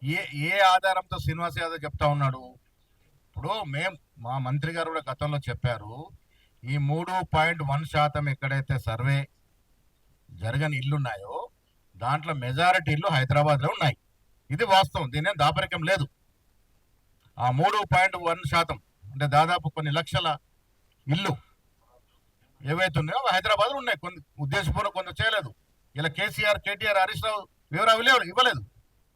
ఏ ఏ ఆధారంతో శ్రీనివాస్ యాదవ్ చెప్తా ఉన్నాడు? ఇప్పుడు మా మంత్రి గారు కూడా గతంలో చెప్పారు. ఈ 3.1% ఎక్కడైతే సర్వే జరగని ఇళ్లున్నాయో దాంట్లో మెజారిటీ ఇల్లు హైదరాబాద్లో ఉన్నాయి. ఇది వాస్తవం, దీని దాపరికం లేదు. ఆ 3.1% అంటే దాదాపు కొన్ని లక్షల ఇల్లు ఏవైతే ఉన్నాయో హైదరాబాద్లో ఉన్నాయి. కొన్ని ఉద్దేశపూర్వక కొంత చేయలేదు. ఇలా కేసీఆర్, కేటీఆర్, హరీష్ రావు వివరాలు ఇవ్వలేదు.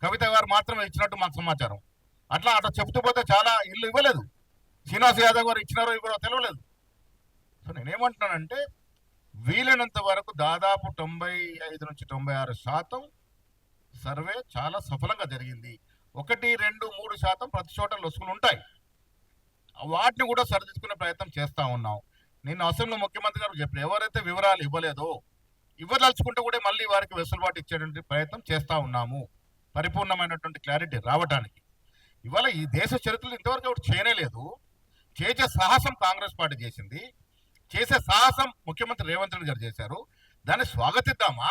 కవిత గారు మాత్రమే ఇచ్చినట్టు మాకు సమాచారం. అట్లా చెప్తూ పోతే చాలా ఇల్లు ఇవ్వలేదు. శ్రీనివాస్ యాదవ్ గారు ఇచ్చినారో ఇవ్వరో తెలియలేదు. సో నేనేమంటున్నానంటే వీలైనంత వరకు దాదాపు 95 నుంచి 96% సర్వే చాలా సఫలంగా జరిగింది. 1, 2, 3% ప్రతి చోట లొసుగులు ఉంటాయి. వాటిని కూడా సరిదిద్దుకునే ప్రయత్నం చేస్తా ఉన్నాం. నిన్న అసెంబ్లీ ముఖ్యమంత్రి గారు చెప్పారు, ఎవరైతే వివరాలు ఇవ్వలేదో ఇవ్వదలుచుకుంటే కూడా మళ్ళీ వారికి వెసులుబాటు ఇచ్చేటువంటి ప్రయత్నం చేస్తా ఉన్నాము, పరిపూర్ణమైనటువంటి క్లారిటీ రావడానికి. ఇవాళ ఈ దేశ చరిత్రలో ఇంతవరకు ఎవరు చేయలేదు. చేసే సాహసం కాంగ్రెస్ పార్టీ చేసింది. చేసే సాహసం ముఖ్యమంత్రి రేవంత్ రెడ్డి గారు చేశారు. దాన్ని స్వాగతిద్దామా?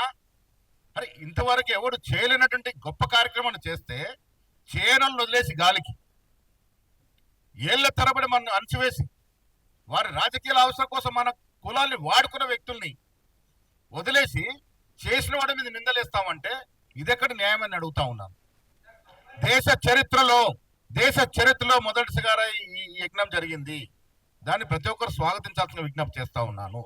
అరే ఇంతవరకు ఎవరు చేయలేనటువంటి గొప్ప కార్యక్రమాన్ని చేస్తే చేయనలు వదిలేసి గాలికి ఏళ్ల తరబడి మనం అణచివేసి వారి రాజకీయాల అవసరం కోసం మన కులాల్ని వాడుకున్న వ్యక్తుల్ని వదిలేసి చేసిన వాడి మీద నిందలేస్తామంటే ఇదెక్కడ న్యాయమని అడుగుతా ఉన్నాను. దేశ చరిత్రలో మొదటిసారి ఈ యజ్ఞం జరిగింది. దాన్ని ప్రతి ఒక్కరు స్వాగతించాల్సిన విజ్ఞప్తి చేస్తా ఉన్నాను.